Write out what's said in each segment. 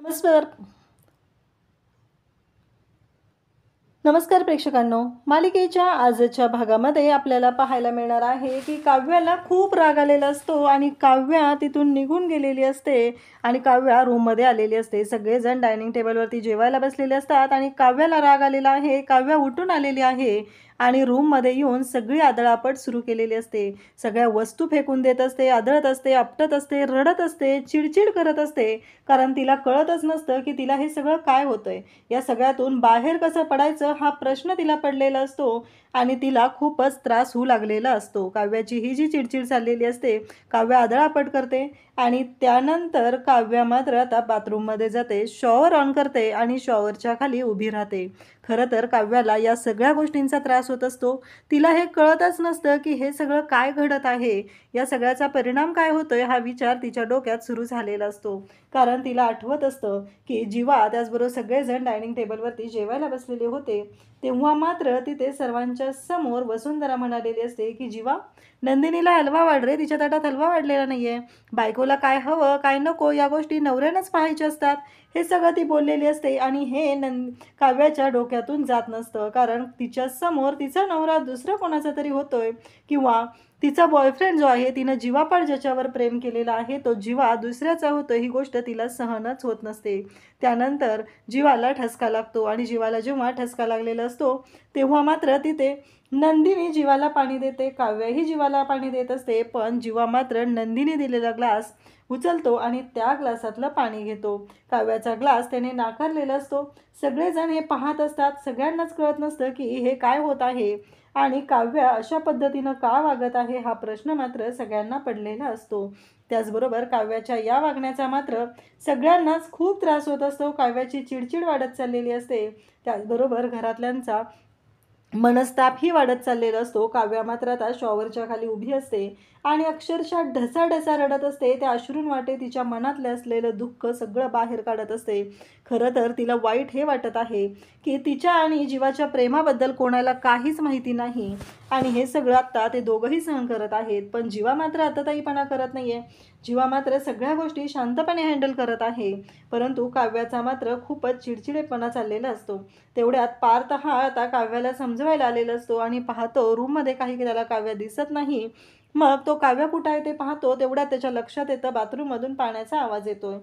नमस्कार नमस्कार प्रेक्षकांनो, मालिकेच्या आजच्या भागामध्ये आपल्याला पाहायला मिळणार आहे की काव्याला खूप राग आलेला असतो आणि काव्या तिथून निघून गेलेली असते आणि काव्या रूममध्ये आलेली असते. सगळेजण डायनिंग टेबलवरती जेवायला बसलेले असतात आणि काव्याला राग आलेला आहे. काव्या उठून आलेली आहे आणि रूममध्ये येऊन सगळी आदळापट सुरू केलेली असते. सगळ्या वस्तू फेकून देत असते, आदळत असते, आपटत असते, रडत असते, चिडचिड करत असते. कारण तिला कळतच नसतं की तिला हे सगळं काय होतंय. या सगळ्यातून बाहेर कसं पडायचं हा प्रश्न तिला पडलेला असतो आणि तिला खूपच त्रास होऊ लागलेला असतो. काव्याची ही जी चिडचिड चाललेली असते, काव्या आदळापट करते आणि त्यानंतर काव्या मात्र आता बाथरूममध्ये जाते, शॉवर ऑन करते आणि शॉवरच्या खाली उभी राहते. खरं तर काव्याला या सगळ्या गोष्टींचा त्रास होत असतो. तिला हे कळतच नसतं की हे सगळं काय घडत आहे, या सगळ्याचा परिणाम काय होतोय हा विचार तिच्या डोक्यात सुरू झालेला असतो. कारण तिला आठवत असतं की जेव्हा त्याचबरोबर सगळेजण डायनिंग टेबलवरती जेवायला बसलेले होते, तेव्हा मात्र तिथे सर्वांच्या समोर वसुंधरा म्हणालेली असते की जेव्हा नंदिनीला हलवा वाढ रे, तिच्या ताटात हलवा वाढलेला नाहीये. बायकोला काय हवं काय नको या गोष्टी नवऱ्यानंच पाहायच्या असतात, हे सगळं ती बोललेली असते. आणि हे काव्याच्या डोक्यातून जात नसतं. कारण तिच्या समोर तिचा नवरा दुसरा कोणाचा तरी होतोय किंवा तिचा बॉयफ्रेंड जो आहे, तिनं जीवापाड ज्याच्यावर प्रेम केलेला आहे तो जीवा दुसऱ्याचा होतो, ही गोष्ट तिला सहनच होत नसते. त्यानंतर जीवाला ठसका लागतो आणि जीवाला जेव्हा ठसका लागलेला असतो तेव्हा मात्र तिथे नंदिनी जीवाला पाणी देते, काव्याही जीवाला पाणी देत असते. पण जीवा मात्र नंदिनी दिलेला ग्लास उचलतो आणि त्या ग्लासातलं पाणी घेतो. काव्याचा ग्लास त्याने नाकारलेला असतो. सगळेजण हे पाहत असतात. सगळ्यांनाच कळत नसतं की हे काय होत आहे आणि काव्या अशा पद्धतीनं का वागत आहे हा प्रश्न मात्र सगळ्यांना पडलेला असतो. त्याचबरोबर काव्याच्या या वागण्याचा मात्र सगळ्यांनाच खूप त्रास होत असतो. काव्याची चिडचिड वाढत चाललेली असते. त्याचबरोबर घरातल्यांचा मनस्तापही वाढत चाललेला असतो. काव्या मात्र आता शॉवरच्या खाली उभी असते आणि अक्षरशः ढसाढसा रडत असते. त्या अश्रून वाटे तिच्या मनातले असलेलं दुःख सगळं बाहेर काढत असते. खरं तर तिला वाईट हे वाटत आहे की तिच्या आणि जीवाच्या प्रेमाबद्दल कोणाला काहीच माहिती नाही आणि हे सगळं आत्ता ते दोघंही सहन करत आहेत. पण जीवा मात्र आताताईपणा करत नाहीये. जीवा मात्र सगळ्या गोष्टी शांतपणे हँडल करत आहे. परंतु काव्याचा मात्र खूपच चिडचिडेपणा चाललेला असतो. तेवढ्यात पार्थ हा आता काव्याला समजवायला आलेला असतो आणि पाहतो रूममध्ये काही त्याला काव्या दिसत नाही. मग तो काव्या कुठं आहे ते पाहतो. तेवढ्यात त्याच्या लक्षात येतं बाथरूममधून पाण्याचा आवाज येतोय.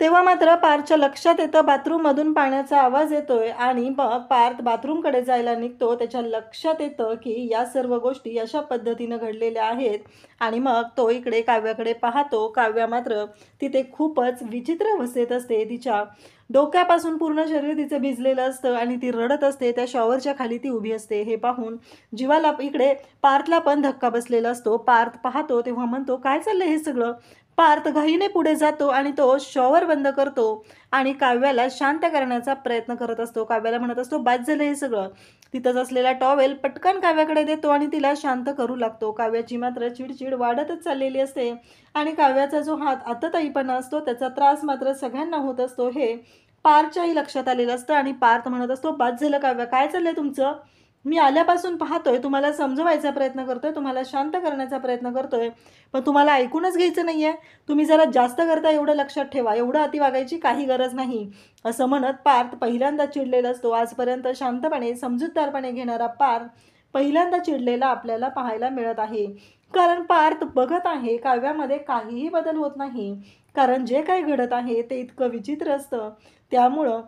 तेव्हा मात्र पार्थच्या लक्षात येतं बाथरूममधून पाण्याचा आवाज येतोय आणि मग पार्थ बाथरूमकडे जायला निघतो. त्याच्या लक्षात येतं की या सर्व गोष्टी अशा पद्धतीनं घडलेल्या आहेत आणि मग तो इकडे काव्याकडे पाहतो. काव्या मात्र तिथे खूपच विचित्र अवस्थेत असते. तिच्या डोक्यापासून पूर्ण शरीर तिचं भिजलेलं असतं आणि ती रडत असते. त्या शॉवरच्या खाली ती उभी असते. हे पाहून जीवाला इकडे पार्थला पण धक्का बसलेला असतो. पार्थ पाहतो तेव्हा म्हणतो, काय चाललंय हे सगळं. पार्थ घाईने पुढे जातो आणि तो शॉवर बंद करतो आणि काव्याला शांत करण्याचा प्रयत्न करत असतो. काव्याला म्हणत असतो, बाद झालं हे सगळं. तिथंच असलेला टॉवेल पटकन काव्याकडे देतो आणि तिला शांत करू लागतो. काव्याची मात्र चिडचिड वाढतच चाललेली असते आणि काव्याचा जो हात आतताईपणा असतो त्याचा त्रास मात्र सगळ्यांना होत असतो. हे पार्थच्याही लक्षात आलेलं असतं आणि पार्थ म्हणत असतो, बाद झालं काव्या, काय चाललंय तुमचं. मी आल्यापासून पाहतोय, तुम्हाला समजवायचा प्रयत्न करतोय, तुम्हाला शांत करण्याचा प्रयत्न करतोय, पण तुम्हाला ऐकूनच घ्यायचं नाहीये. तुम्ही जरा जास्त करता एवढं लक्षात ठेवा. एवढं अति वागायची काही गरज नाही. असं म्हणत पार्थ पहिल्यांदा चिडलेला असतो. आजपर्यंत शांतपणे समजूतदारपणे घेणारा पार्थ पहिल्यांदा चिडलेला आपल्याला पाहायला मिळत आहे. कारण पार्थ बघत आहे काव्यामध्ये काहीही बदल होत नाही. कारण जे काही घडत आहे ते इतकं विचित्र असतं. त्यामुळं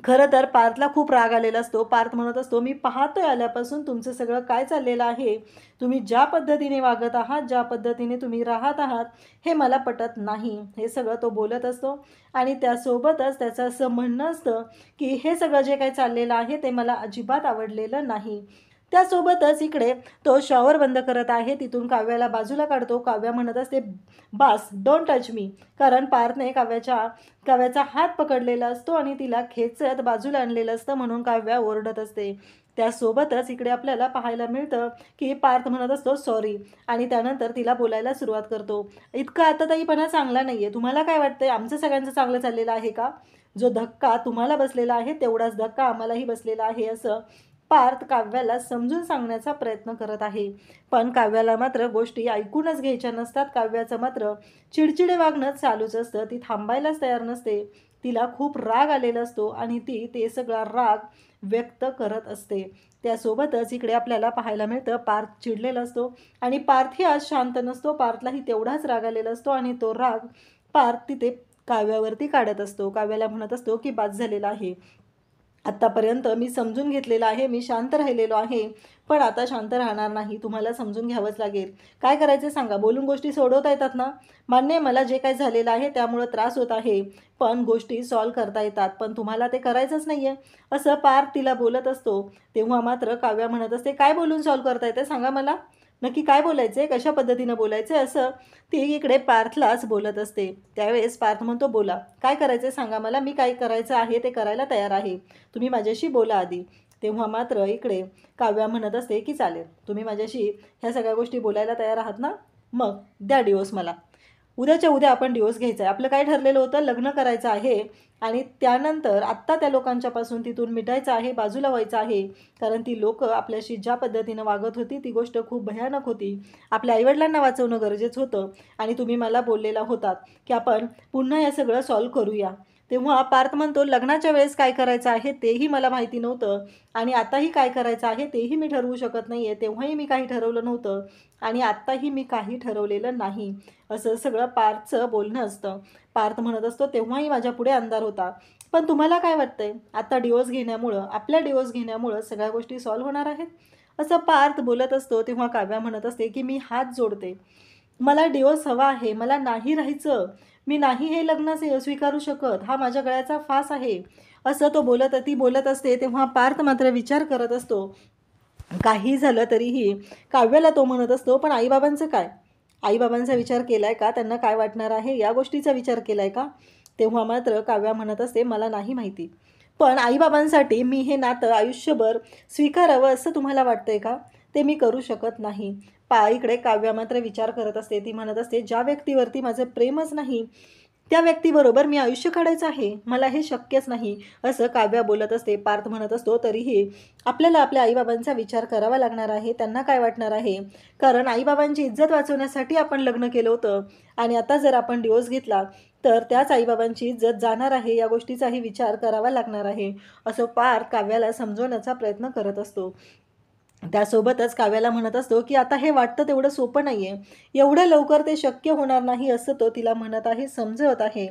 खरं तर पार्थला खूप राग आलेला असतो. पार्थ म्हणत असतो, मी पाहतोय आल्यापासून तुमचं सगळं काय चाललेलं आहे. तुम्ही ज्या पद्धतीने वागत आहात, ज्या पद्धतीने तुम्ही राहत आहात, हे मला पटत नाही. हे सगळं तो बोलत असतो आणि त्यासोबतच त्याचं असं म्हणणं असतं की हे सगळं जे काही चाललेलं आहे ते मला अजिबात आवडलेलं नाही. त्यासोबतच इकडे तो शॉवर बंद करत आहे. तिथून काव्याला बाजूला काढतो. काव्या म्हणत असते, बास, डोंट टच मी. कारण पार्थने काव्याचा हात पकडलेला असतो आणि तिला खेचत बाजूला आणलेलं असतं म्हणून काव्या ओरडत असते. त्यासोबतच इकडे आपल्याला पाहायला मिळतं की पार्थ म्हणत असतो सॉरी आणि त्यानंतर तिला बोलायला सुरुवात करतो. इतका आताताईपणा चांगला नाही आहे. तुम्हाला काय वाटतंय, आमचं सगळ्यांचं चांगलं चाललेलं आहे का. जो धक्का तुम्हाला बसलेला आहे तेवढाच धक्का आम्हालाही बसलेला आहे. असं पार्थ काव्याला समजून सांगण्याचा प्रयत्न करत आहे, पण काव्याला मात्र गोष्टी ऐकूनच घ्यायच्या नसतात. काव्याचं मात्र चिडचिडे वागणं चालूच असतं. ती थांबायलाच तयार नसते. तिला खूप राग आलेला असतो आणि ती ते सगळा राग व्यक्त करत असते. त्यासोबतच इकडे आपल्याला पाहायला मिळतं पार्थ चिडलेला असतो आणि पार्थही आज शांत नसतो. पार्थलाही तेवढाच राग आलेला असतो आणि तो राग पार्थ तिथे काव्यावरती काढत असतो. काव्याला म्हणत असतो की बाद झालेला आहे, आत्तापर्यंत मी समजून घेतलेलं आहे, मी शांत राहिलेलो आहे, पण आता शांत राहणार नाही. तुम्हाला समजून घ्यावंच लागेल. काय करायचं सांगा. बोलून गोष्टी सोडवता येतात ना. मान्य आहे मला जे काही झालेलं आहे त्यामुळं त्रास होत आहे, पण गोष्टी सॉल्व करता येतात, पण तुम्हाला ते करायचंच नाही आहे असं पार्थ तिला बोलत असतो. तेव्हा मात्र काव्या म्हणत असते, काय बोलून सॉल्व करता येतं सांगा मला, नक्की काय बोलायचं आहे, कशा पद्धतीनं बोलायचं आहे, असं ती इकडे पार्थलाच बोलत असते. त्यावेळेस पार्थ म्हणतो, बोला काय करायचं आहे सांगा मला, मी काय करायचं आहे ते करायला तयार आहे, तुम्ही माझ्याशी बोला आधी. तेव्हा मात्र इकडे काव्या म्हणत असते की चालेल, तुम्ही माझ्याशी ह्या सगळ्या गोष्टी बोलायला तयार आहात ना, मग द्या डिवोर्स मला. उद्याच्या उद्या आपण डिवोर्स घ्यायचा आहे. आपलं काय ठरलेलं होतं, लग्न करायचं आहे आणि त्यानंतर आत्ता त्या लोकांच्यापासून तिथून मिटायचं आहे, बाजूला व्हायचं आहे. कारण ती लोकं आपल्याशी ज्या पद्धतीनं वागत होती ती गोष्ट खूप भयानक होती. आपल्या आईवडिलांना वाचवणं गरजेचं होतं आणि तुम्ही मला बोललेला होतात की आपण पुन्हा हे सगळं सॉल्व करूया. तेव्हा पार्थ म्हणतो, लग्नाच्या वेळेस काय करायचं आहे तेही मला माहिती नव्हतं आणि आताही काय करायचं आहे तेही मी ठरवू शकत नाही आहे. तेव्हाही मी काही ठरवलं नव्हतं आणि आत्ताही मी काही ठरवलेलं नाही, असं सगळं पार्थचं बोलणं असतं. पार्थ म्हणत असतो, तेव्हाही माझ्या पुढे अंधार होता, पण तुम्हाला काय वाटतंय आता डिवोर्स घेण्यामुळं, आपल्या डिवोर्स घेण्यामुळं सगळ्या गोष्टी सॉल्व्ह होणार आहेत, असं पार्थ बोलत असतो. तेव्हा काव्या म्हणत असते की मी हात जोडते, मला डिवोर्स हवा आहे, मला नाही राहायचं, मी नाही हे लग्न स्वीकारू शकत, हा माझ्या गळ्याचा फास आहे, असं ती बोलत असते. तेव्हा पार्थ मात्र विचार करत असतो. काही झालं तरीही काव्याला तो म्हणत असतो, पण आईबाबांचं काय, आईबाबांचा विचार केला आहे का, त्यांना काय वाटणार आहे या गोष्टीचा विचार केला आहे का. तेव्हा मात्र काव्या म्हणत असते, मला नाही माहिती, पण आईबाबांसाठी मी हे नातं आयुष्यभर स्वीकारावं असं तुम्हाला वाटतंय का, ते मी करू शकत नाही. इकडे काव्या मात्र विचार करत असते. ती म्हणत असते, ज्या व्यक्तीवरती माझं प्रेमच नाही त्या व्यक्तीबरोबर मी आयुष्य काढायचं आहे, मला हे शक्यच नाही, असं काव्या बोलत असते. पार्थ म्हणत असतो, तरीही आपल्याला आपल्या आईबाबांचा विचार करावा लागणार आहे, त्यांना काय वाटणार आहे, कारण आईबाबांची इज्जत वाचवण्यासाठी आपण लग्न केलं होतं आणि आता जर आपण डिवोर्स घेतला तर त्याच आईबाबांची इज्जत जाणार आहे, या गोष्टीचाही विचार करावा लागणार आहे, असं पार्थ काव्याला समजवण्याचा प्रयत्न करत असतो. त्यासोबतच काव्याला म्हणत असतो की आता हे वाटतं तेवढं सोपं नाही आहे, एवढं लवकर ते शक्य होणार नाही, असं तो तिला म्हणत आहे, समजवत आहे.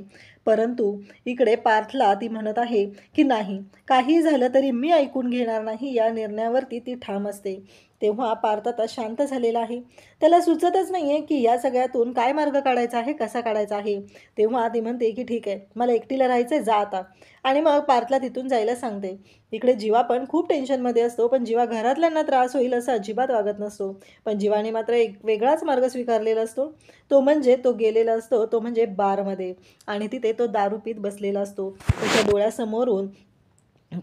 परंतु इकडे पार्थला ती म्हणत आहे की नाही, काही झालं तरी मी ऐकून घेणार नाही, या निर्णयावरती ती ठाम असते. तेव्हा पार्थ आता शांत झालेला आहे, त्याला सुचतच नाही आहे की या सगळ्यातून काय मार्ग काढायचा आहे, कसा काढायचा आहे. तेव्हा ती म्हणते की ठीक आहे, मला एकटीला राहायचं आहे, जा आता, आणि मग पार्थला तिथून जायला सांगते. इकडे जीवा पण खूप टेन्शनमध्ये असतो, पण जीवा घरातल्यांना त्रास होईल असं अजिबात वागत नसतो. पण जीवाने मात्र एक वेगळाच मार्ग स्वीकारलेला असतो, तो म्हणजे तो गेलेला असतो, तो म्हणजे बारमध्ये, आणि तिथे तो दारू पीत बसलेला असतो. त्याच्या डोळ्यासमोरून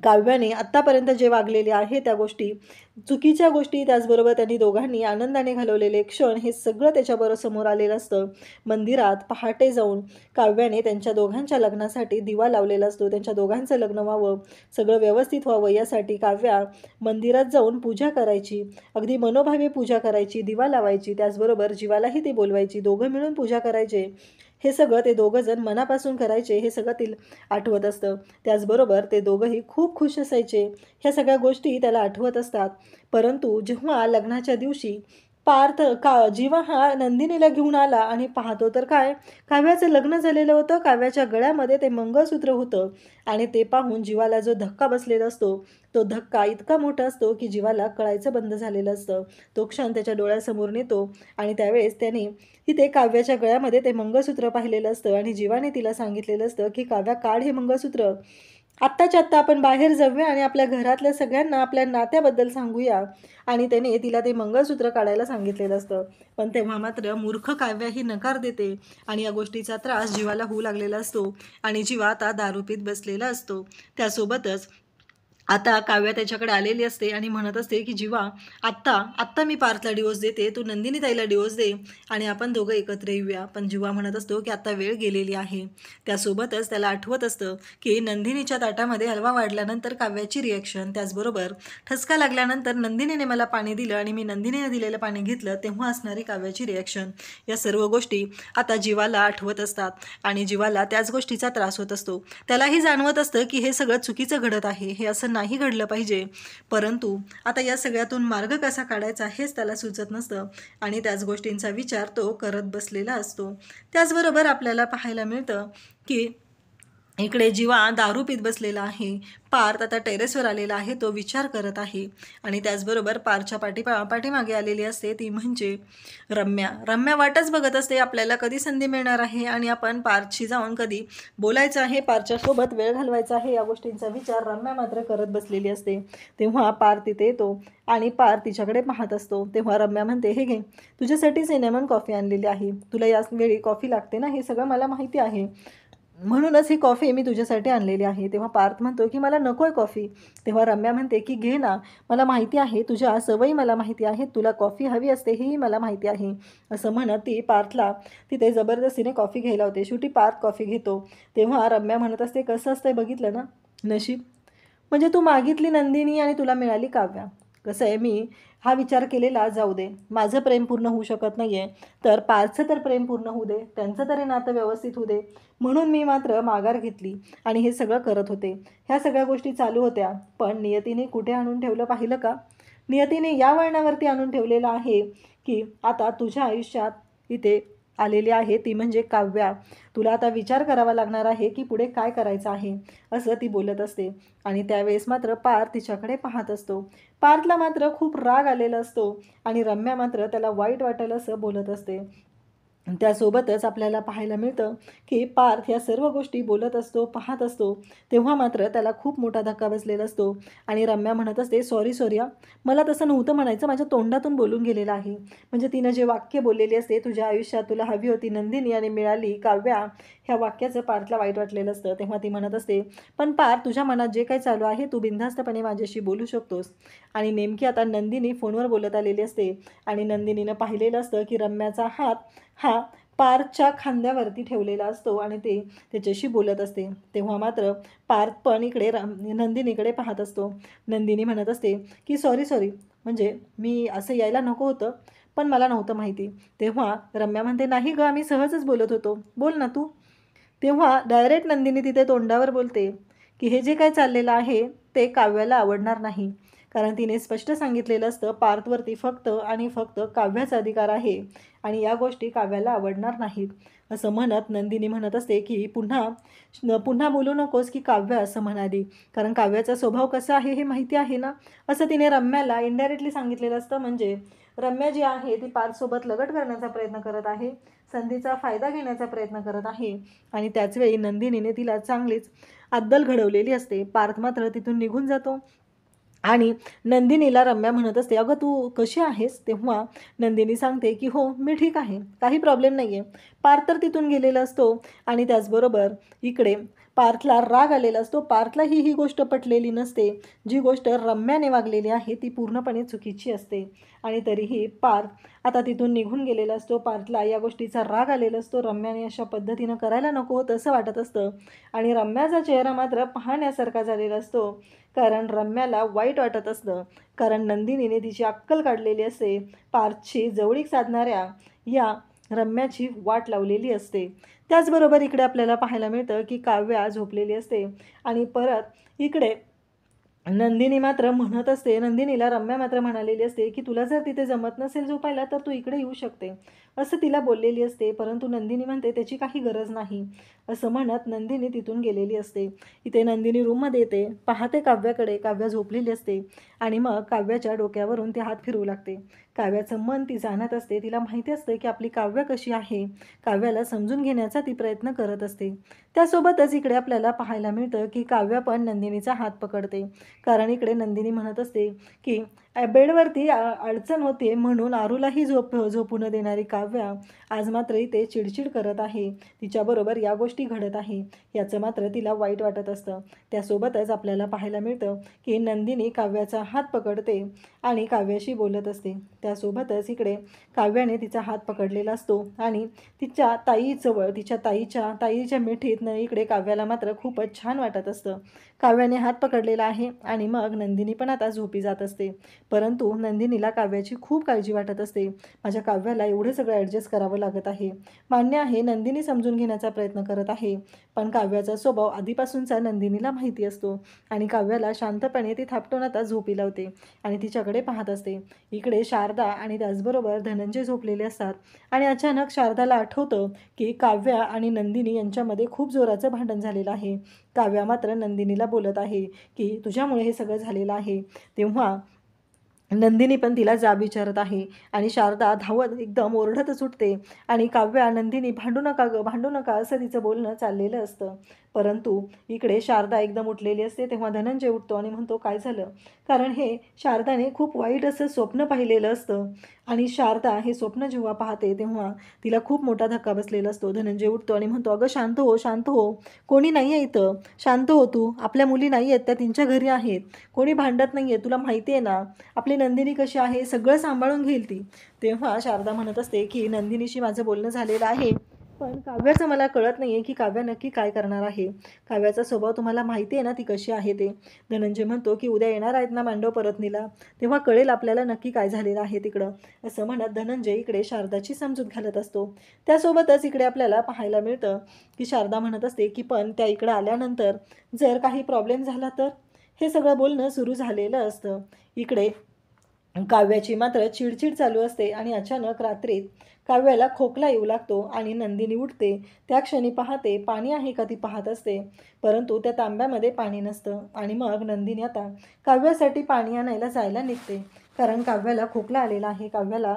काव्याने आत्तापर्यंत जे वागलेले आहे त्या गोष्टी, चुकीच्या गोष्टी, त्याचबरोबर त्यांनी दोघांनी आनंदाने घालवलेले क्षण, हे सगळं त्याच्याबरोबर समोर आलेलं असतं. मंदिरात पहाटे जाऊन काव्याने त्यांच्या दोघांच्या लग्नासाठी दिवा लावलेला असतो. त्यांच्या दोघांचं लग्न व्हावं, सगळं व्यवस्थित व्हावं यासाठी काव्या मंदिरात जाऊन पूजा करायची, अगदी मनोभावे पूजा करायची, दिवा लावायची, त्याचबरोबर जीवालाही ती बोलवायची, दोघं मिळून पूजा करायचे. हे सगळं ते दोघंजण मनापासून करायचे, हे सगळं तिला आठवत असतं. त्याचबरोबर ते दोघंही खूप खुश असायचे. ह्या सगळ्या गोष्टी त्याला आठवत असतात. परंतु जेव्हा लग्नाच्या दिवशी पार्थ जीवा हा नंदिनीला घेऊन आला आणि पाहतो तर काय, काव्याचं लग्न झालेलं होतं, काव्याच्या गळ्यामध्ये ते मंगळसूत्र होतं आणि ते पाहून जीवाला जो धक्का बसलेला असतो, तो धक्का इतका मोठा असतो की जीवाला कळायचं बंद झालेलं असतं. तो क्षण त्याच्या डोळ्यासमोर येतो आणि त्यावेळेस त्याने तिथे काव्याच्या गळ्यामध्ये ते मंगळसूत्र पाहिलेलं असतं आणि जीवाने तिला सांगितलेलं असतं की काव्या, काढ हे मंगळसूत्र, आत्ताच्या आत्ता आपण बाहेर जाऊया आणि आपल्या घरातल्या सगळ्यांना आपल्या नात्याबद्दल सांगूया, आणि त्याने तिला ते मंगळसूत्र काढायला सांगितलेलं असतं. पण तेव्हा मात्र मूर्ख काव्या ही नकार देते आणि या गोष्टीचा त्रास जीवाला होऊ लागलेला असतो आणि जीवा आता दारू पीत बसलेला असतो. त्यासोबतच आता काव्या त्याच्याकडे आलेली असते आणि म्हणत असते की जीवा, आत्ता आत्ता मी पार्थला डिवोर्स देते, तू नंदिनी ताईला डिवोर्स दे आणि आपण दोघं एकत्र येऊया. पण जीवा म्हणत असतो की आता वेळ गेलेली आहे. त्यासोबतच त्याला आठवत असतं की नंदिनीच्या ताटामध्ये हलवा वाढल्यानंतर काव्याची रिॲक्शन, त्याचबरोबर ठसका लागल्यानंतर नंदिनीने मला पाणी दिलं आणि मी नंदिनीने दिलेलं पाणी घेतलं तेव्हा असणारी काव्याची रिॲक्शन, या सर्व गोष्टी आता जीवाला आठवत असतात आणि जीवाला त्याच गोष्टीचा त्रास होत असतो. त्यालाही जाणवत असतं की हे सगळं चुकीचं घडत आहे, हे असं नाही घडलं पाहिजे. परंतु आता या सगळ्यातून मार्ग कसा काढायचा हेच त्याला सुचत नसतं आणि त्याच गोष्टींचा विचार तो करत बसलेला असतो. त्याचबरोबर आपल्याला पाहायला मिळतं की इकडे जीवा दारू पीत बसलेला आहे. पार्थ आता टेरेसवर आलेला आहे, तो विचार करत आहे आणि त्याचबरोबर पार्थच्या पाठीमागे आलेली असते ती म्हणजे रम्या. रम्या वाटच बघत असते आपल्याला कधी संधी मिळणार आहे आणि आपण पार्थशी जाऊन कधी बोलायचं आहे, पार्थच्या सोबत वेळ घालवायचा आहे, या गोष्टींचा विचार रम्या मात्र करत बसलेली असते. तेव्हा पार्थ तिथे येतो आणि पार्थ तिच्याकडे पाहत असतो. तेव्हा रम्या म्हणते, हे घे, तुझ्यासाठी सिनेमन कॉफी आणलेली आहे, तुला याच वेळी कॉफी लागते ना, हे सगळं मला माहिती आहे, म्हणूनच ही कॉफी मी तुझ्यासाठी आणलेली आहे. तेव्हा पार्थ म्हणतो की मला नको आहे कॉफी. तेव्हा रम्या म्हणते की घे ना, मला माहिती आहे, तुझ्या सवयी मला माहिती आहे, तुला कॉफी हवी असते हेही मला माहिती आहे. असं म्हणत ती पार्थला तिथे जबरदस्तीने कॉफी घ्यायला होते. शेवटी पार्थ कॉफी घेतो. तेव्हा रम्या म्हणत असते, कसं असतंय बघितलं ना नशीब, म्हणजे तू मागितली नंदिनी आणि तुला मिळाली काव्या. कसं आहे, मी हा विचार केलेला जाऊ दे, माझं प्रेम पूर्ण होऊ शकत नाही आहे तर पार्थचं तर प्रेम पूर्ण होऊ दे, त्यांचं तरी नातं व्यवस्थित होऊ दे, म्हणून मी मात्र माघार घेतली आणि हे सगळं करत होते. ह्या सगळ्या गोष्टी चालू होत्या, पण नियतीने कुठे आणून ठेवलं पाहिलं का? नियतीने या वळणावरती आणून ठेवलेलं आहे की आता तुझ्या आयुष्यात इथे आलेली आहे ती म्हणजे काव्या. तुला आता विचार करावा लागणार आहे की पुढे काय करायचं आहे, असं ती बोलत असते. आणि त्यावेळेस मात्र पार्थ तिच्याकडे पाहत असतो. पार्थला मात्र खूप राग आलेला असतो आणि रम्या मात्र त्याला वाईट वाटेल असं बोलत असते. त्यासोबतच आपल्याला पाहायला मिळतं की पार्थ या सर्व गोष्टी बोलत असतो, पाहत असतो, तेव्हा मात्र त्याला खूप मोठा धक्का बसलेला असतो आणि रम्या म्हणत असते, सॉरी सॉरी, मला तसं नव्हतं म्हणायचं, माझ्या तोंडातून बोलून गेलेलं आहे. म्हणजे तिनं जे वाक्य बोललेली असते, तुझ्या आयुष्यात तुला हवी होती नंदिनी आणि मिळाली काव्या, ह्या वाक्याचं पार्थला वाईट वाटलेलं असतं. तेव्हा ती म्हणत असते, पण पार्थ, तुझ्या मनात जे काही चालू आहे तू बिनधास्तपणे माझ्याशी बोलू शकतोस. आणि नेमकी आता नंदिनी फोनवर बोलत आलेली असते आणि नंदिनीनं पाहिलेलं असतं की रम्याचा हात हा पार्थच्या खांद्यावरती ठेवलेला असतो आणि ते त्याच्याशी बोलत असते. तेव्हा मात्र पार्थ पण इकडे नंदिनीकडे पाहत असतो. नंदिनी म्हणत असते की सॉरी सॉरी, म्हणजे मी असं यायला नको होतं, पण मला नव्हतं माहिती. तेव्हा रम्या म्हणते, नाही गं, आम्ही सहजच बोलत होतो, बोल ना तू. तेव्हा डायरेक्ट नंदिनी तिथे तोंडावर बोलते की हे जे काय चाललेलं आहे ते काव्याला आवडणार नाही, कारण तिने स्पष्ट सांगितलेलं असतं पार्थवरती फक्त आणि फक्त काव्याचा अधिकार आहे आणि या गोष्टी काव्याला आवडणार नाहीत. असं म्हणत नंदिनी म्हणत असते की पुन्हा बोलू नकोस की काव्या असं म्हणाली, कारण काव्याचा स्वभाव कसा आहे हे माहिती आहे ना, असं तिने रम्याला इनडायरेक्टली सांगितलेलं असतं. म्हणजे रम्या जी आहे ती पार्थसोबत लगट करण्याचा प्रयत्न करत आहे, संधीचा फायदा घेण्याचा प्रयत्न करत आहे आणि त्याचवेळी नंदिनीने तिला चांगलीच अद्दल घडवलेली असते. पार्थ मात्र तिथून निघून जातो आणि नंदिनीला रम्या म्हणत असते, अगं तू कशी आहेस? तेव्हा नंदिनी सांगते की हो, मी ठीक आहे, काही प्रॉब्लेम नाही आहे. पार्थ तर तिथून गेलेला असतो आणि त्याचबरोबर इकडे पार्थला राग आलेला असतो. पार्थला ही गोष्ट पटलेली नसते. जी गोष्ट रम्याने वागलेली आहे ती पूर्णपणे चुकीची असते आणि तरीही पार्थ आता तिथून निघून गेलेला असतो. पार्थला या गोष्टीचा राग आलेला असतो. रम्याने अशा पद्धतीनं करायला नको होतं असं वाटत असतं आणि रम्याचा चेहरा मात्र पाहण्यासारखा झालेला असतो, कारण रम्याला वाईट वाटत असतं, कारण नंदिनीने तिची अक्कल काढलेली असते. पार्थची जवळीक साधणाऱ्या या रम्याची वाट लावलेली असते. त्याचबरोबर इकडे आपल्याला पाहायला मिळतं की काव्या झोपलेली असते आणि परत इकडे नंदिनी मात्र म्हणत असते, नंदिनीला रम्या मात्र म्हणालेली असते की तुला जर तिथे जमत नसेल झोपायला तर तू इकडे येऊ शकते, असं तिला बोललेली असते. परंतु नंदिनी म्हणते त्याची काही गरज नाही, असं म्हणत नंदिनी तिथून गेलेली असते. इथे नंदिनी रूममध्ये येते, पाहते काव्याकडे, काव्या झोपलेली असते आणि मग काव्याच्या डोक्यावरून ती हात फिरवू लागते. काव्याचं मन ती जाणत असते. तिला माहिती असते की आपली काव्या कशी आहे, काव्याला समजून घेण्याचा ती प्रयत्न करत असते. त्यासोबतच इकडे आपल्याला पाहायला मिळतं की काव्या पण नंदिनीचा हात पकडते, कारण इकडे नंदिनी म्हणत असते की बेडवरती अडचण होते म्हणून आरूलाही झोपू न देणारी काव्या आज मात्र इथे चिडचिड करत आहे. तिच्याबरोबर या गोष्टी घडत आहे याचं मात्र तिला वाईट वाटत असतं. त्यासोबतच आपल्याला पाहायला मिळतं की नंदिनी काव्याचा हात पकडते आणि काव्याशी बोलत असते. त्यासोबतच इकडे काव्याने तिचा हात पकडलेला असतो आणि तिच्या ताईजवळ तिच्या ताईच्या मिठीत इकडे काव्याला मात्र खूपच छान वाटत असतं. काव्याने हात पकडलेला आहे आणि मग नंदिनी पण आता झोपी जात असते. परंतु नंदिनीला काव्याची खूप काळजी वाटत असते. माझ्या काव्याला एवढं सगळं ॲडजस्ट करावं लागत आहे. मान्य आहे नंदिनी समजून घेण्याचा प्रयत्न करत आहे, पण काव्याचा स्वभाव आधीपासूनचा नंदिनीला माहिती असतो आणि काव्याला शांतपणे ती थापटून आता झोपी लावते आणि तिच्याकडे पाहत असते. इकडे शारदा आणि त्याचबरोबर धनंजय झोपलेले असतात आणि अचानक शारदाला आठवतं की काव्या आणि नंदिनी यांच्यामध्ये खूप जोराचं भांडण झालेलं आहे. काव्या मात्र नंदिनीला बोलत आहे की तुझ्यामुळे हे सगळं झालेलं आहे. तेव्हा नंदिनी पण तिला जाब विचारत आहे आणि शारदा धावत एकदम ओरडतच उठते आणि काव्या नंदिनी भांडू नका गं भांडू नका असं तिचं बोलणं चाललेलं असतं. परंतु इकडे शारदा एकदम उठलेली असते. तेव्हा धनंजय उठतो आणि म्हणतो काय झालं, कारण हे शारदाने खूप वाईट असं स्वप्न पाहिलेलं असतं आणि शारदा हे स्वप्न जेव्हा पाहते तेव्हा तिला खूप मोठा धक्का बसलेला असतो. धनंजय उठतो आणि म्हणतो अगं शांत हो शांत हो, कोणी नाही आहे इथं, शांत हो तू, आपल्या मुली नाही आहेत त्या त्यांच्या घरी आहेत, कोणी भांडत नाही आहे, तुला माहिती आहे ना आपली नंदिनी कशी आहे, सगळं सांभाळून घेईल ती. तेव्हा शारदा म्हणत असते की नंदिनीशी माझं बोलणं झालेलं आहे, पण काव्याचं मला कळत नाही आहे की काव्या नक्की काय करणार आहे. काव्याचा स्वभाव तुम्हाला माहिती आहे ना ती कशी आहे ते. धनंजय म्हणतो की उद्या येणार आहेत ना मांडव परतनीला, तेव्हा कळेल आपल्याला नक्की काय झालेलं आहे तिकडं, असं म्हणत धनंजय इकडे शारदाची समजूत घालत असतो. त्यासोबतच इकडे आपल्याला पाहायला मिळतं की शारदा म्हणत असते की पण त्या इकडं आल्यानंतर जर काही प्रॉब्लेम झाला तर, हे सगळं बोलणं सुरू झालेलं असतं. इकडे काव्याची मात्र चिडचिड चालू असते आणि अचानक रात्रीत काव्याला खोकला येऊ लागतो आणि नंदिनी उठते. त्या क्षणी पाहते पाणी आहे का ती पाहत असते, परंतु त्या तांब्यामध्ये पाणी नसतं आणि मग नंदिनी आता काव्यासाठी पाणी आणायला जायला निघते, कारण काव्याला खोकला आलेला आहे. काव्याला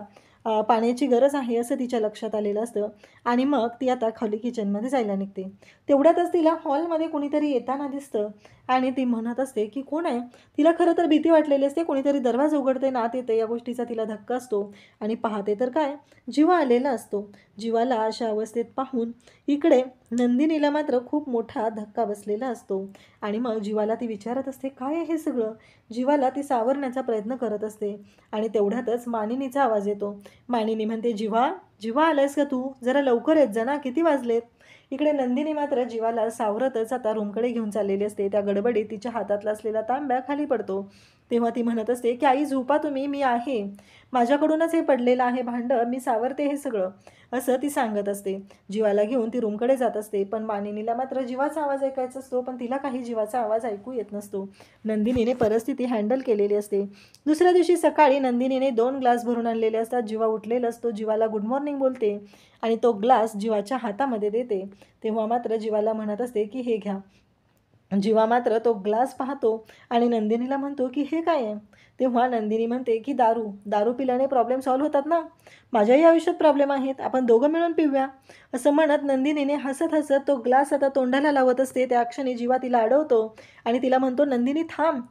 पाण्याची गरज आहे असं तिच्या लक्षात आलेलं असतं आणि मग ती आता खाली किचनमध्ये जायला निघते. तेवढ्यातच तिला हॉलमध्ये कोणीतरी येताना दिसतं आणि ती म्हणत असते की कोण आहे. तिला खरं तर भीती वाटलेली असते, कोणीतरी दरवाजा उघडते ना आत येते या गोष्टीचा तिला धक्का असतो आणि पाहते तर काय, जीवा आलेला असतो. जीवाला अशा अवस्थेत पाहून इकडे नंदिनीला मात्र खूप मोठा धक्का बसलेला असतो आणि मग जीवाला ती विचारत असते काय आहे हे सगळं. जीवाला ती सावरण्याचा प्रयत्न करत असते आणि तेवढ्यातच मानिनीचा आवाज येतो. मानिनी म्हणते जीवा, जीवा आलायस का तू, जरा लवकर येत जा ना, किती वाजलेत. इकडे नंदिनी मात्र जीवाला सावरतच आता रूमकडे घेऊन चाललेली असते. त्या गडबडीत तिच्या हातातला असलेला तांब्या खाली पडतो. तेव्हा ती म्हणत असते की आई झोपा तुम्ही, मी आहे, माझ्याकडूनच हे पडलेलं आहे भांडं, मी सावरते हे सगळं, असं ती सांगत असते. जीवाला घेऊन ती रूमकडे जात असते, पण मानिनीला मात्र जीवाचा आवाज ऐकायचा असतो, पण तिला काही जीवाचा आवाज ऐकू येत नसतो. नंदिनीने परिस्थिती हँडल केलेली असते. दुसऱ्या दिवशी सकाळी नंदिनीने 2 ग्लास भरून आणलेले असतात. जीवा उठलेला असतो, जीवाला गुड मॉर्निंग बोलते आणि तो ग्लास जीवाच्या हातामध्ये देते. तेव्हा मात्र जीवाला म्हणत असते की हे घ्या. जीवा मात्र तो ग्लास पाहतो आणि नंदिनीला म्हणतो की हे काय आहे. तेव्हा नंदिनी म्हणते की दारू, दारू पिल्याने प्रॉब्लेम सॉल्व्ह होतात ना, माझ्याही आयुष्यात प्रॉब्लेम आहेत, आपण दोघं मिळून पिऊया, असं म्हणत नंदिनीने हसत हसत तो ग्लास आता तोंडाला लावत असते. त्या क्षणी जीवा तिला अडवतो आणि तिला म्हणतो नंदिनी थांब,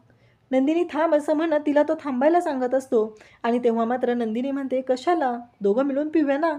नंदिनी थांब, असं म्हणत तिला तो थांबायला सांगत असतो आणि तेव्हा मात्र नंदिनी म्हणते कशाला, दोघं मिळून पिऊया ना,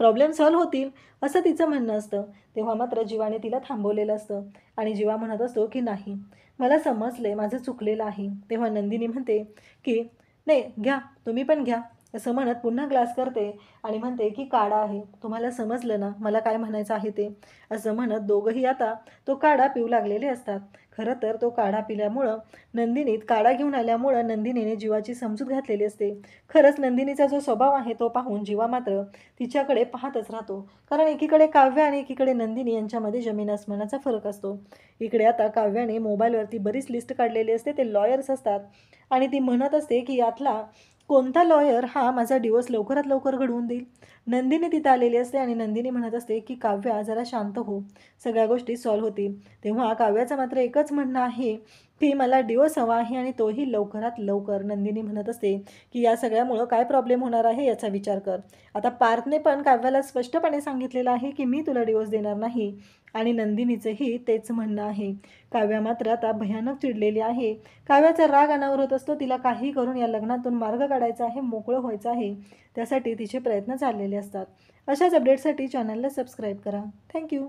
प्रॉब्लेम सॉल्व्ह होतील, असं तिचं म्हणणं असतं. तेव्हा मात्र जीवाने तिला थांबवलेलं असतं आणि जीवा म्हणत असतो की नाही, मला समजले माझं चुकलेलं आहे. तेव्हा नंदिनी म्हणते की नाही घ्या, तुम्ही पण घ्या, असं म्हणत पुन्हा ग्लास करते आणि म्हणते की काढा आहे, तुम्हाला समजलं ना मला काय म्हणायचं आहे ते, असं म्हणत दोघंही आता तो काढा पिऊ लागलेले असतात. खरं तर तो काढा पिल्यामुळं नंदिनीत काढा घेऊन आल्यामुळं नंदिनीने जीवाची समजूत घातलेली असते. खरंच नंदिनीचा जो स्वभाव आहे तो पाहून जीवा मात्र तिच्याकडे पाहतच राहतो, कारण एकीकडे काव्य आणि एकीकडे नंदिनी यांच्यामध्ये जमीन आसमानाचा फरक असतो. इकडे आता काव्याने मोबाईलवरती बरीच लिस्ट काढलेली असते, ते लॉयर्स असतात आणि ती म्हणत असते की यातला कोणता लॉयर हा माझा डिवोर्स लवकरात लवकर घडवून देईल. नंदिनी तिथं आलेली असते आणि नंदिनी म्हणत असते की काव्या जरा शांत हो, सगळ्या गोष्टी सॉल्व्ह होतील. तेव्हा काव्याचं मात्र एकच म्हणणं आहे की मला डिवोर्स हवा आहे आणि तोही लवकरात लवकर. नंदिनी म्हणत असते की या सगळ्यामुळं काय प्रॉब्लेम होणार आहे याचा विचार कर. आता पार्थने पण काव्याला स्पष्टपणे सांगितलेलं आहे की मी तुला डिवोर्स देणार नाही आणि नंदिनीचंही तेच म्हणणं आहे. काव्या मात्र आता भयानक चिडलेली आहे. काव्याचा राग अनावर होत असतो. तिला काही करून या लग्नातून मार्ग काढायचा आहे, मोकळं व्हायचं आहे. त्यासाठी तिचे प्रयत्न चाललेले असतात. अशाच अपडेटसाठी चॅनलला सबस्क्राईब करा. थँक्यू.